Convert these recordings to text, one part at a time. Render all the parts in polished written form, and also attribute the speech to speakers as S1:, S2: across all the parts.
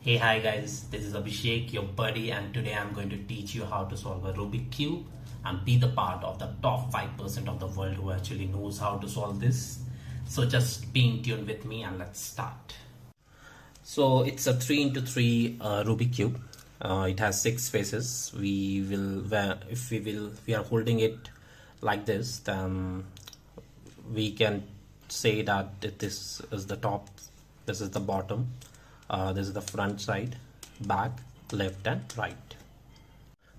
S1: Hey, hi guys, this is Abhishek, your buddy, and today I'm going to teach you how to solve a Rubik Cube and be the part of the top 5% of the world who actually knows how to solve this. So just be in tune with me and let's start. So it's a 3x3 Rubik Cube. It has 6 faces. We are holding it like this, then we can say that this is the top, this is the bottom. This is the front side, back, left and right.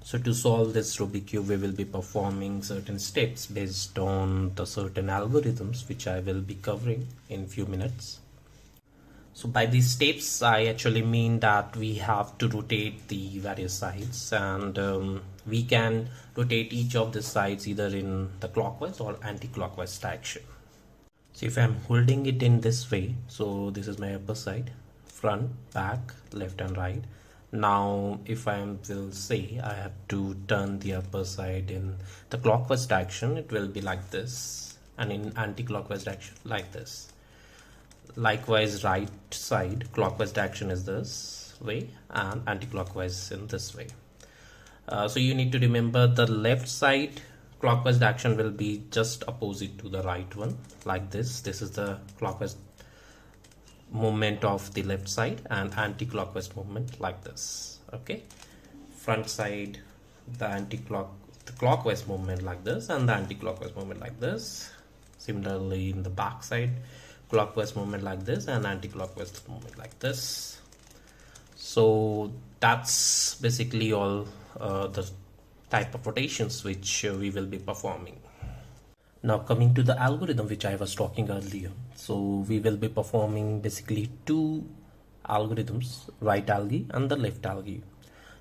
S1: So to solve this Rubik Cube, we will be performing certain steps based on the certain algorithms which I will be covering in few minutes. So by these steps, I actually mean that we have to rotate the various sides, and we can rotate each of the sides either in the clockwise or anti-clockwise direction. So if I'm holding it in this way, so this is my upper side, front, back, left and right. Now if I will say I have to turn the upper side in the clockwise direction, it will be like this, and in anti-clockwise direction like this. Likewise, right side clockwise direction is this way and anti-clockwise in this way. So you need to remember the left side clockwise direction will be just opposite to the right one, like this. This is the clockwise movement of the left side and anti-clockwise movement like this. Okay, front side the clockwise movement like this and the anti-clockwise movement like this. Similarly in the back side, clockwise movement like this and anti-clockwise movement like this. So that's basically all the type of rotations which we will be performing. Now coming to the algorithm which I was talking earlier, so we will be performing basically two algorithms, right algae and the left algae.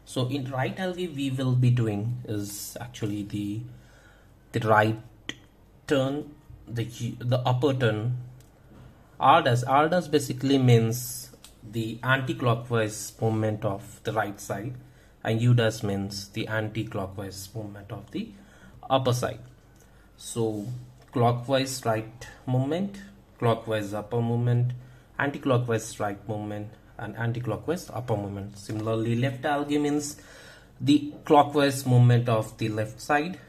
S1: So in right algae we will be doing is actually the right turn, the upper turn. R dash basically means the anti-clockwise movement of the right side, and U dash means the anti-clockwise movement of the upper side. So clockwise right movement, clockwise upper movement, anti-clockwise right movement and anti-clockwise upper movement. Similarly, left algae means the clockwise movement of the left side,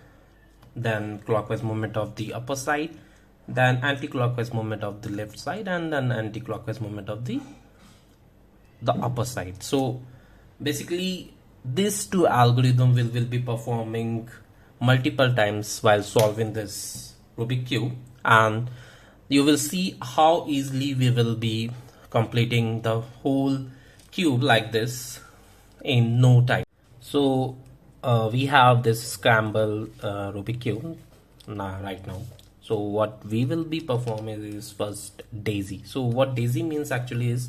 S1: then clockwise movement of the upper side, then anti-clockwise movement of the left side, and then anti-clockwise movement of the upper side. So basically these two algorithms will be performing multiple times while solving this Rubik Cube, and you will see how easily we will be completing the whole cube like this in no time. So we have this scramble Rubik Cube right now. So what we will be performing is first daisy. So what daisy means actually is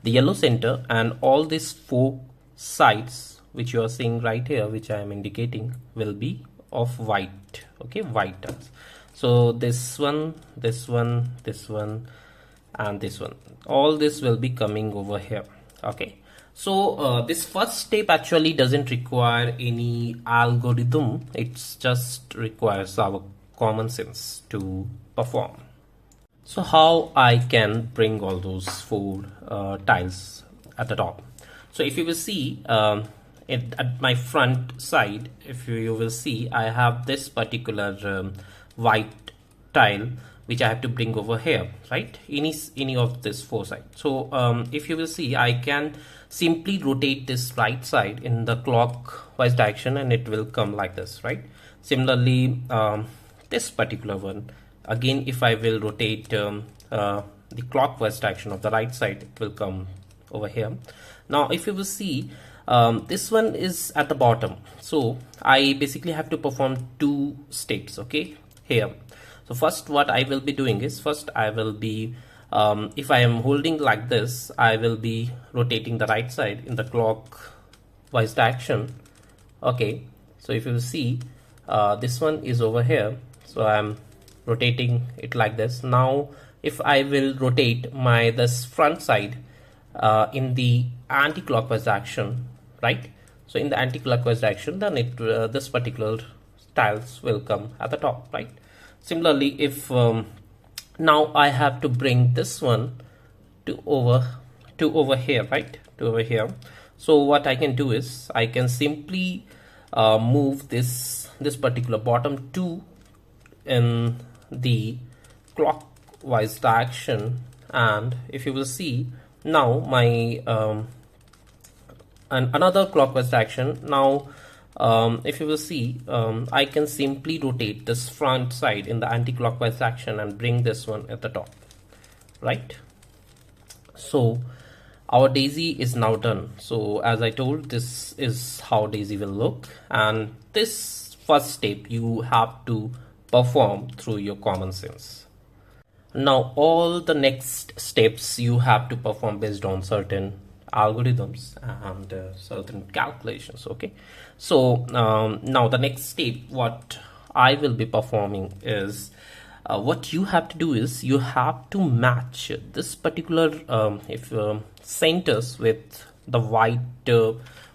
S1: the yellow center and all these four sides which you are seeing right here, which I am indicating, will be of white. Okay, white tiles. So this one, this one, this one and this one, all this will be coming over here. Okay, so this first step actually doesn't require any algorithm, it just requires our common sense to perform. So how I can bring all those four tiles at the top? So if you will see at my front side, if you will see, I have this particular white tile which I have to bring over here, right? Any of this four sides. So if you will see, I can simply rotate this right side in the clockwise direction and it will come like this, right? Similarly, this particular one, again, if I will rotate the clockwise direction of the right side, it will come over here. Now if you will see, this one is at the bottom, so I basically have to perform two steps, okay, here. So first what I will be doing is, first I will be if I am holding like this, I will be rotating the right side in the clockwise direction. Okay, so if you see, this one is over here, so I'm rotating it like this. Now if I will rotate this front side in the anti-clockwise direction, right? So in the anti-clockwise direction, then this particular tiles will come at the top, right? Similarly, if now I have to bring this one to over to over here, right? To over here. So what I can do is I can simply move this particular bottom 2 in the clockwise direction, and if you will see now my and another clockwise direction. Now if you will see, I can simply rotate this front side in the anti-clockwise direction and bring this one at the top, right? So our daisy is now done. So as I told, this is how daisy will look, and this first step you have to perform through your common sense. Now all the next steps you have to perform based on certain algorithms and certain calculations. Okay, so now the next step what I will be performing is what you have to do is you have to match this particular centers with the white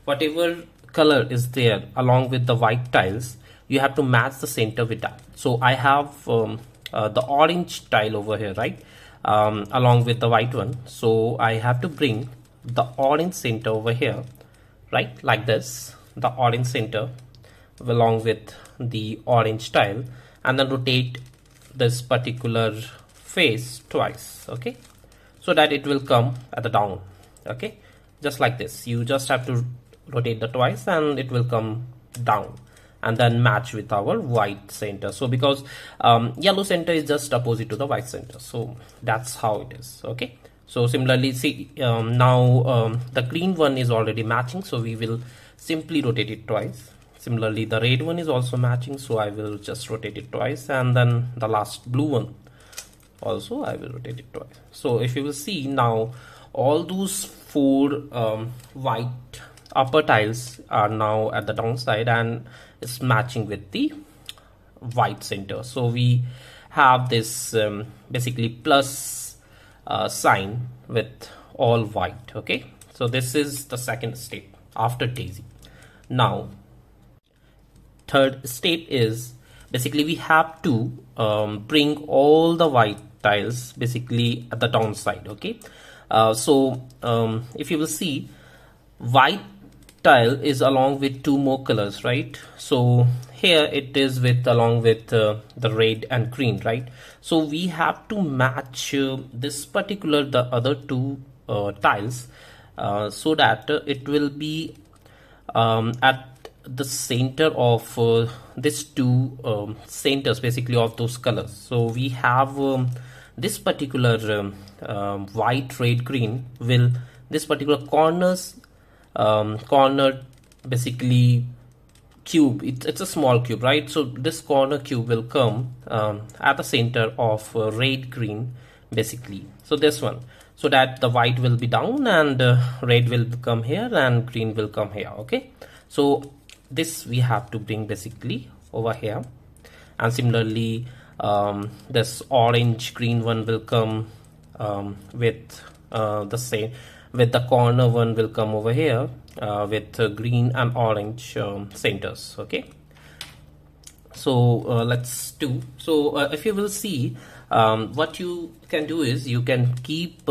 S1: whatever color is there along with the white tiles. You have to match the center with that. So I have the orange tile over here, right, along with the white one. So I have to bring the orange center over here, right, like this, the orange center along with the orange tile, and then rotate this particular face twice, okay, so that it will come at the down. Okay, just like this, you just have to rotate the twice and it will come down, and then match with our white center. So because yellow center is just opposite to the white center, so that's how it is. Okay, so similarly, see, now the green one is already matching, so we will simply rotate it twice. Similarly, the red one is also matching, so I will just rotate it twice, and then the last blue one also I will rotate it twice. So if you will see now, all those 4 white upper tiles are now at the downside and it's matching with the white center. So we have this basically plus sign with all white. Okay, so this is the second step after daisy. Now third step is basically we have to bring all the white tiles basically at the downside. Okay, so if you will see, white tile is along with 2 more colors, right? So here it is with along with the red and green, right? So we have to match this particular the other 2 tiles so that it will be at the center of these 2 centers basically of those colors. So we have this particular white, red, green will this particular corner basically cube, it's a small cube, right? So this corner cube will come at the center of red, green basically, so this one, so that the white will be down and red will come here and green will come here. Okay, so this we have to bring basically over here, and similarly this orange green one will come with the same, with the corner one will come over here with green and orange centers. Okay, so let's do. So if you will see, what you can do is you can keep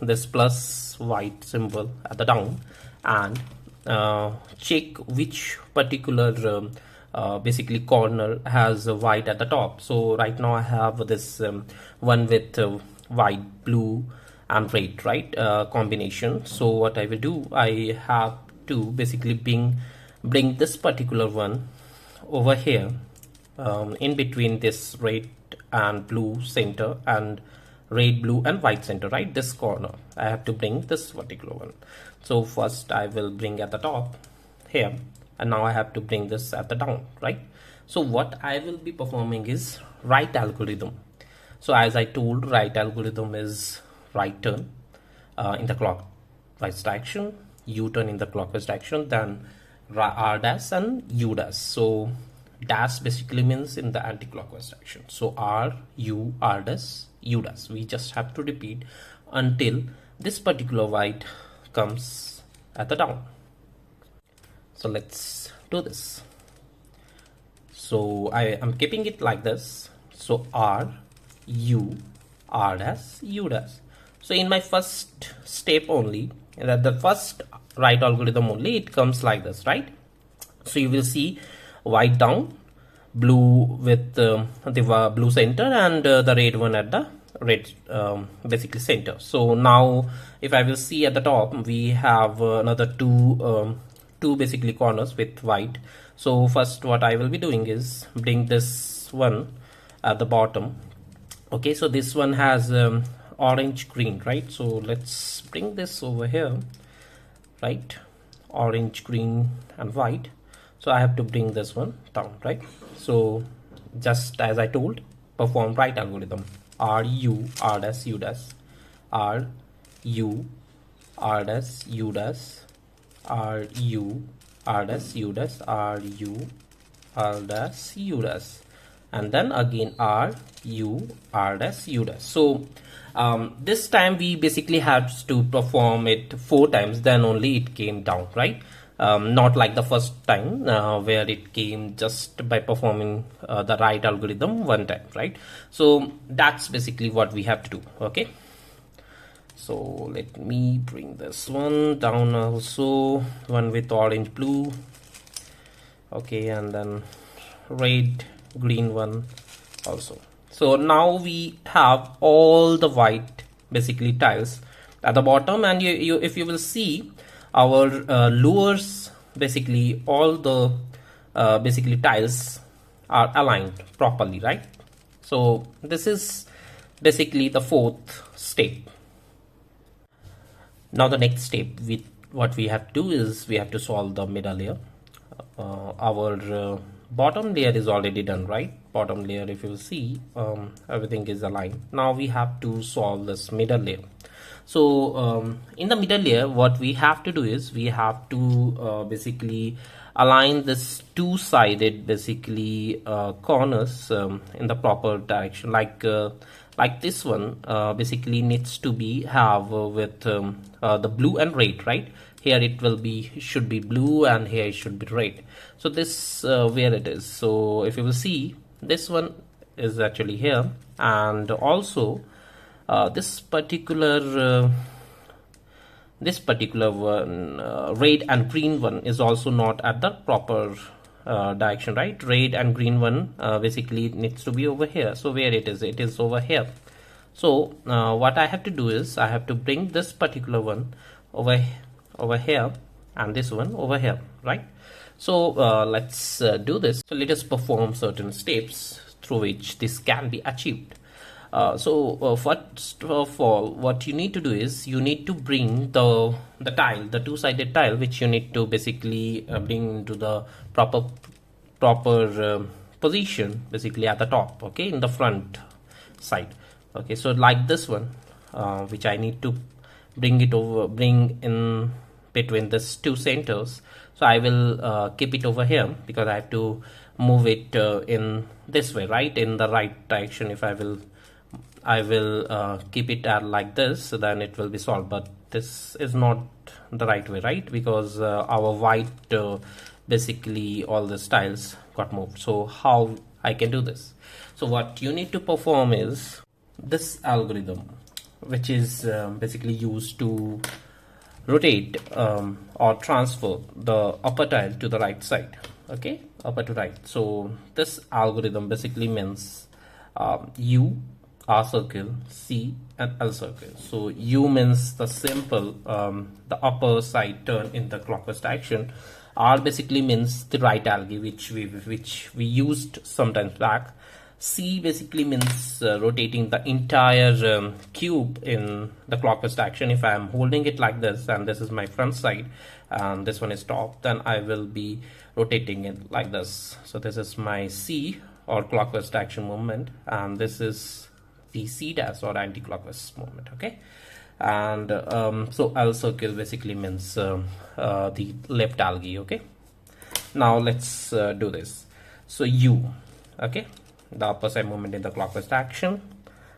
S1: this plus white symbol at the down and check which particular basically corner has white at the top. So right now I have this one with white, blue and red, right, combination. So what I will do, I have to basically bring this particular one over here in between this red and blue center and red, blue and white center, right? This corner I have to bring this particular one. So first I will bring at the top here, and now I have to bring this at the down, right? So what I will be performing is right algorithm. So as I told, right algorithm is right turn in the clockwise direction, U turn in the clockwise direction, then R dash and U dash. So dash basically means in the anti-clockwise direction. So R, U, R dash, U dash. We just have to repeat until this particular white comes at the down. So let's do this. So I am keeping it like this. So R, U, R dash, U dash. So in my first step only, that the first right algorithm only, it comes like this, right? So you will see white down, blue with the blue center, and the red one at the red basically center. So now if I will see at the top, we have another two basically corners with white. So first what I will be doing is bring this one at the bottom. Okay, so this one has orange green, right? So let's bring this over here, right? Orange, green and white. So I have to bring this one down, right? So just as I told, perform right algorithm. R U R dash U dash R U R dash U dash R U R dash U dash R U R dash U dash, and then again R U R dash U dash. So this time we basically have to perform it 4 times, then only it came down, right? Not like the first time where it came just by performing the right algorithm 1 time, right? So that's basically what we have to do. Okay, so let me bring this one down also, one with orange blue. Okay, and then red green one also. So now we have all the white basically tiles at the bottom, and if you will see, our lowers, basically all the basically tiles are aligned properly, right? So this is basically the 4th step. Now the next step, with what we have to do is we have to solve the middle layer. Our bottom layer is already done, right? Bottom layer, if you see, everything is aligned. Now we have to solve this middle layer. So in the middle layer, what we have to do is we have to basically align this 2-sided basically corners in the proper direction, like this one basically needs to be have with the blue and red, right? Here it will be, should be blue, and here it should be red. So this where it is. So if you will see, this one is actually here, and also this particular one, red and green one, is also not at the proper direction, right? Red and green one basically needs to be over here. So where it is over here. So what I have to do is I have to bring this particular one over here, and this one over here, right? So let's do this. So let us perform certain steps through which this can be achieved. So first of all, what you need to do is you need to bring the tile, the 2-sided tile, which you need to basically bring to the proper position, basically at the top, okay, in the front side. Okay, so like this one, which I need to bring in between these 2 centers. So I will keep it over here because I have to move it in this way, right, in the right direction. If I will keep it at like this, so then it will be solved. But this is not the right way, right? Because our white basically all the styles got moved. So how I can do this? So what you need to perform is this algorithm, which is basically used to rotate or transfer the upper tile to the right side. Okay, upper to right. So this algorithm basically means U, R circle, C and L circle. So U means the simple the upper side turn in the clockwise direction. R basically means the right algae, which we used sometimes back. C basically means rotating the entire cube in the clockwise direction. If I am holding it like this, and this is my front side, and this one is top, then I will be rotating it like this. So this is my C, or clockwise direction movement, and this is the C dash, or anti-clockwise movement. Okay, and so L circle basically means the left algae. Okay, now let's do this. So U, okay, the upper side movement in the clockwise direction,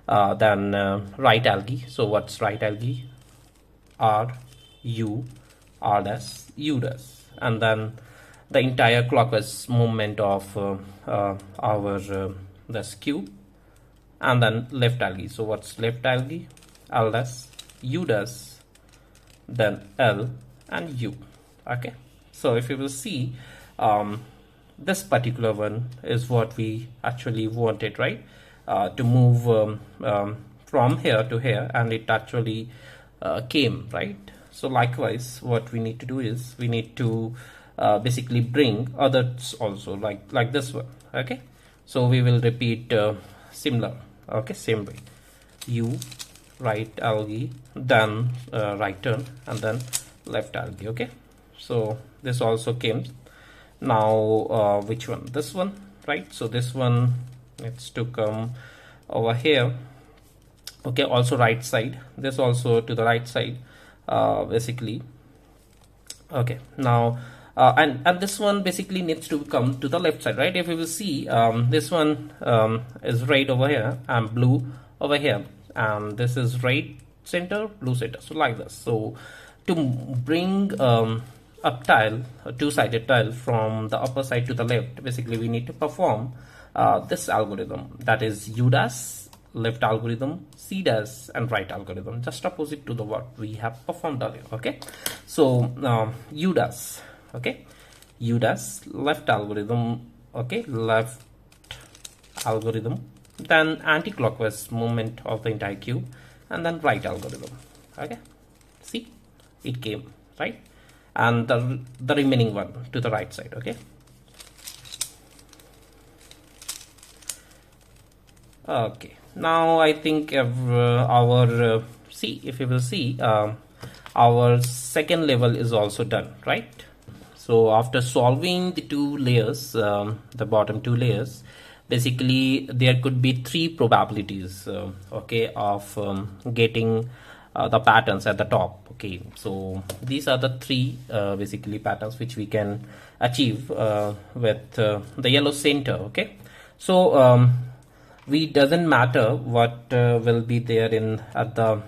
S1: then right algae. So what's right algae? R, U, R dash, U dash, and then the entire clockwise movement of our this cube, and then left algae. So what's left algae? L dash, U does, then L and U. Okay, so if you will see, this particular one is what we actually wanted, right? To move from here to here, and it actually came, right? So likewise, what we need to do is we need to basically bring others also, like this one. Okay, so we will repeat similar. Okay, same way. U, right algae, then right turn, and then left algae. Okay, so this also came. Now which one? This one, right? So this one needs to come over here. Okay, also right side. This also to the right side, basically. Okay, now and this one basically needs to come to the left side, right? If you will see, this one is red over here and blue over here, and this is red center, blue center, so like this. So to bring a tile, a two-sided tile, from the upper side to the left, basically we need to perform this algorithm, that is U dash, left algorithm, C dash, and right algorithm, just opposite to the what we have performed earlier. Okay, so U dash, okay, U dash, left algorithm, okay, left algorithm, then anti-clockwise movement of the entire cube, and then right algorithm. Okay, see, it came, right? And the remaining one to the right side. Okay, okay, now I think our see, if you will see, our second level is also done, right? So after solving the two layers, the bottom two layers, basically there could be three probabilities, okay, of getting the patterns at the top. Okay, so these are the three basically patterns which we can achieve with the yellow center. Okay, so we doesn't matter what will be there in at the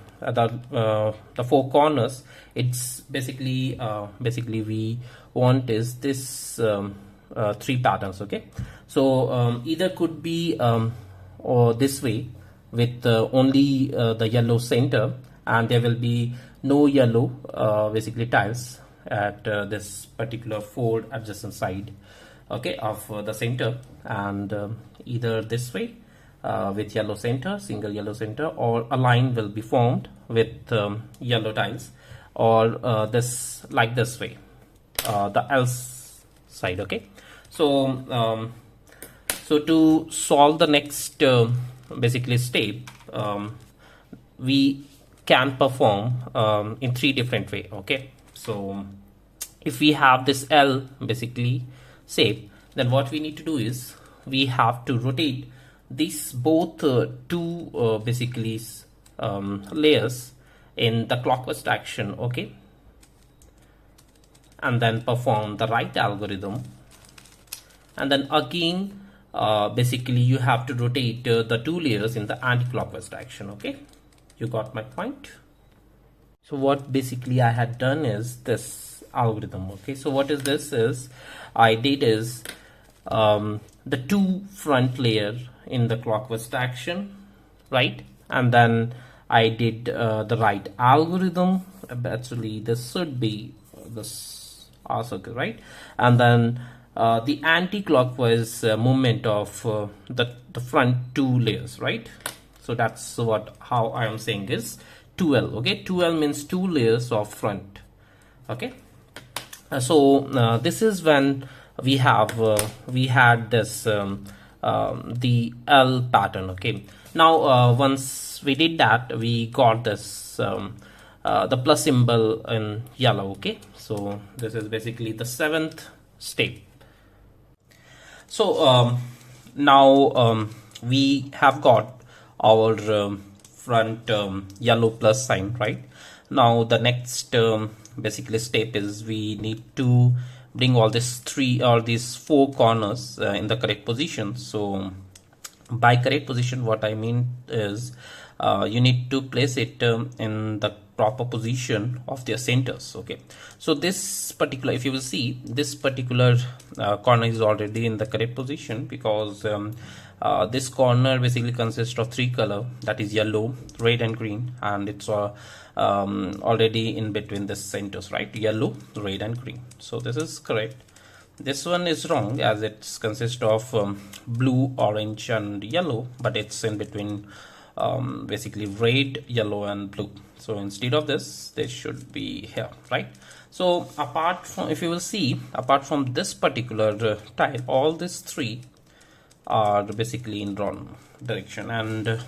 S1: four corners. It's basically we want is this three patterns. Okay, so either could be or this way with only the yellow center, and there will be no yellow basically tiles at this particular four adjacent side, okay, of the center, and either this way with yellow center, single yellow center, or a line will be formed with yellow tiles, or this like this way, the else side. Okay, so so to solve the next basically step, we can perform in three different way. Okay, so if we have this L basically shape, then what we need to do is we have to rotate these both two basically layers in the clockwise direction. Okay, and then perform the right algorithm, and then again basically you have to rotate the two layers in the anti-clockwise direction. Okay, you got my point? So what basically I had done is this algorithm. Okay, so what is this is I did is the two front layer in the clockwise direction, right? And then I did the right algorithm. Actually this should be this R circle, right? And then the anti-clockwise movement of the front two layers, right? So that's what how I am saying is 2L. Okay, 2L means two layers of front. Okay, so this is when we have we had this the L pattern. Okay, now once we did that, we got this the plus symbol in yellow. Okay, so this is basically the seventh step. So now we have got our front yellow plus sign, right? Now the next basically step is we need to bring all these three or these four corners in the correct position. So by correct position, what I mean is you need to place it in the proper position of their centers. Okay, so this particular, if you will see, this particular corner is already in the correct position, because this corner basically consists of three color, that is yellow, red and green, and it's already in between the centers, right? Yellow, red and green. So this is correct. This one is wrong, as it consists of blue, orange and yellow, but it's in between basically red, yellow and blue. So instead of this should be here, right? So apart from, if you will see, apart from this particular tile, all these three are basically in wrong direction. And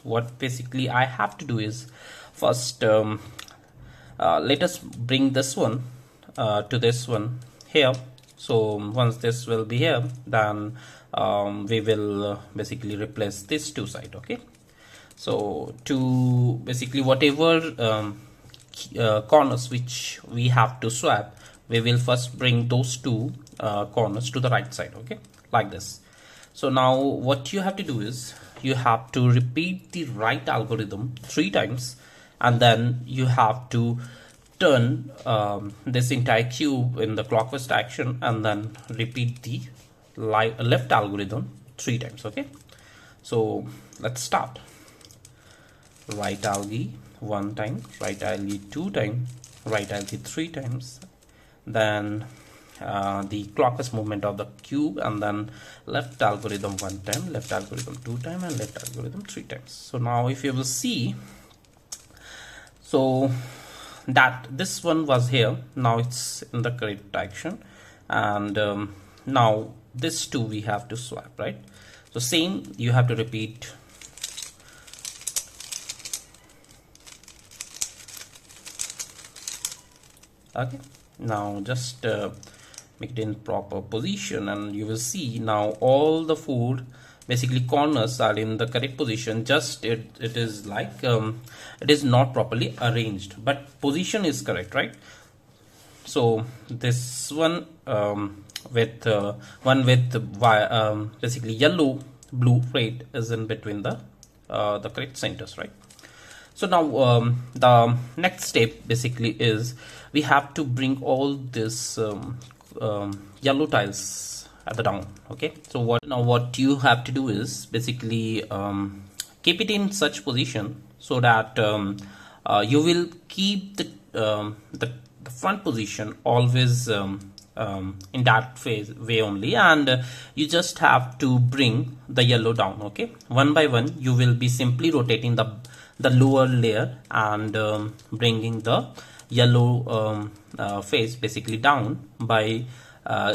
S1: what basically I have to do is, first let us bring this one to this one here. So once this will be here, then we will basically replace this two side. Okay, so to basically whatever corners which we have to swap, we will first bring those two corners to the right side. Okay, like this. So now what you have to do is, you have to repeat the right algorithm 3 times, and then you have to turn this entire cube in the clockwise direction, and then repeat the left algorithm 3 times. Okay, so let's start. Right algae 1 time, right algae 2 times, right algae 3 times, then the clockwise movement of the cube, and then left algorithm 1 time, left algorithm 2 times, and left algorithm 3 times. So now if you will see, so that this one was here, now it's in the correct direction, and now this two we have to swap, right? So same, you have to repeat okay. Now just make it in proper position, and you will see now all the 4 basically corners are in the correct position. Just it is like it is not properly arranged, but position is correct, right? So this one with basically yellow, blue, red is in between the correct centers, right? So now the next step basically is, we have to bring all this yellow tiles at the down. Okay, so what you have to do is basically keep it in such position so that you will keep the front position always in that way only, and you just have to bring the yellow down. Okay, one by one you will be simply rotating the lower layer and bringing the yellow face basically down by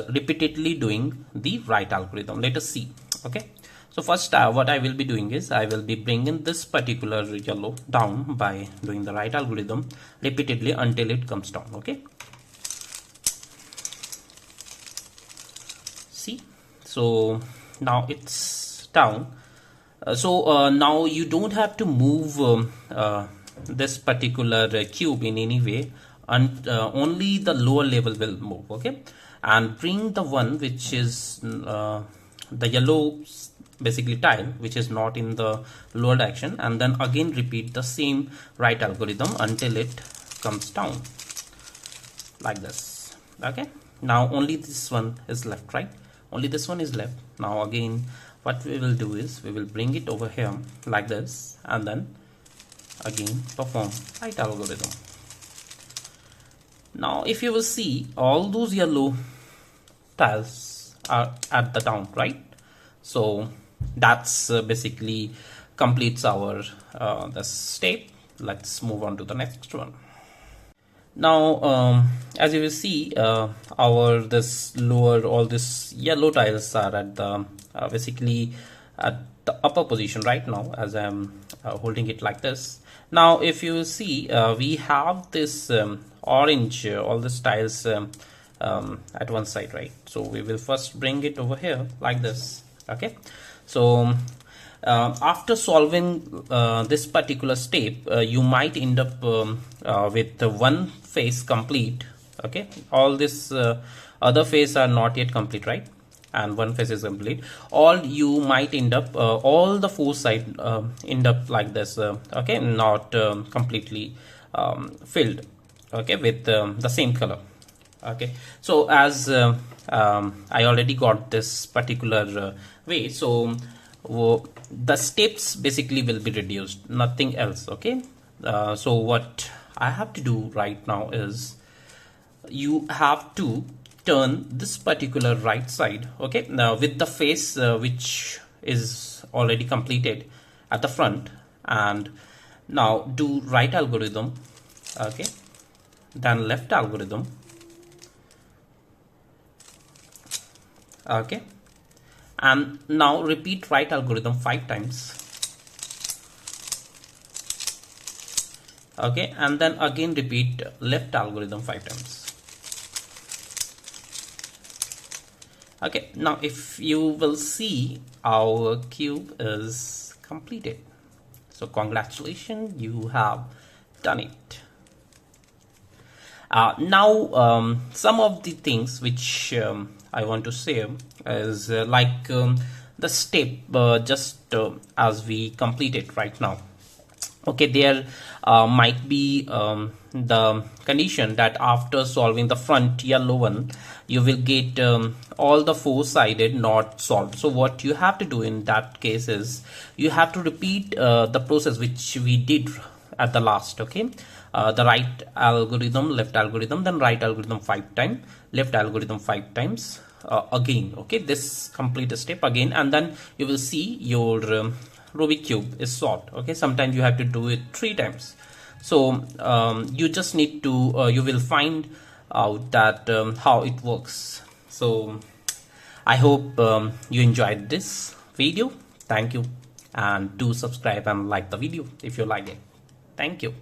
S1: repeatedly doing the right algorithm. Let us see. Okay, so first what I will be doing is, I will be bringing this particular yellow down by doing the right algorithm repeatedly until it comes down. Okay, see, so now it's down. So now you don't have to move this particular cube in any way, and only the lower level will move. Okay, and bring the one which is the yellow basically tile which is not in the lower direction, and then again repeat the same right algorithm until it comes down like this. Okay, now only this one is left, right? Only this one is left. Now again what we will do is, we will bring it over here like this, and then again perform right algorithm. Now if you will see, all those yellow tiles are at the down, right? So that's basically completes our this step. Let's move on to the next one. Now as you will see, our this lower, all this yellow tiles are at the basically at the upper position right now, as I am holding it like this. Now if you see, we have this orange, all the tiles at one side, right? So we will first bring it over here like this. Okay, so after solving this particular step, you might end up with one face complete. Okay, all this other face are not yet complete, right? And one face is complete. All you might end up all the 4 side end up like this. Okay, not completely filled, okay, with the same color. Okay, so as I already got this particular way, so the steps basically will be reduced, nothing else. Okay, so what I have to do right now is you have to turn this particular right side, okay, now with the face which is already completed at the front, and now do right algorithm, okay, then left algorithm, okay, and now repeat right algorithm 5 times, okay, and then again repeat left algorithm 5 times. Okay, now if you will see, our cube is completed. So congratulations, you have done it. Now some of the things which I want to say is like the step just as we completed right now. Okay, there might be the condition that after solving the front yellow one, you will get all the four-sided not solved. So what you have to do in that case is you have to repeat the process which we did at the last. Okay, the right algorithm, left algorithm, then right algorithm 5 times, left algorithm 5 times again. Okay, this complete step again, and then you will see your Rubik cube is solved. Okay, sometimes you have to do it 3 times. So you just need to you will find out that how it works. So I hope you enjoyed this video. Thank you, and do subscribe and like the video if you like it. Thank you.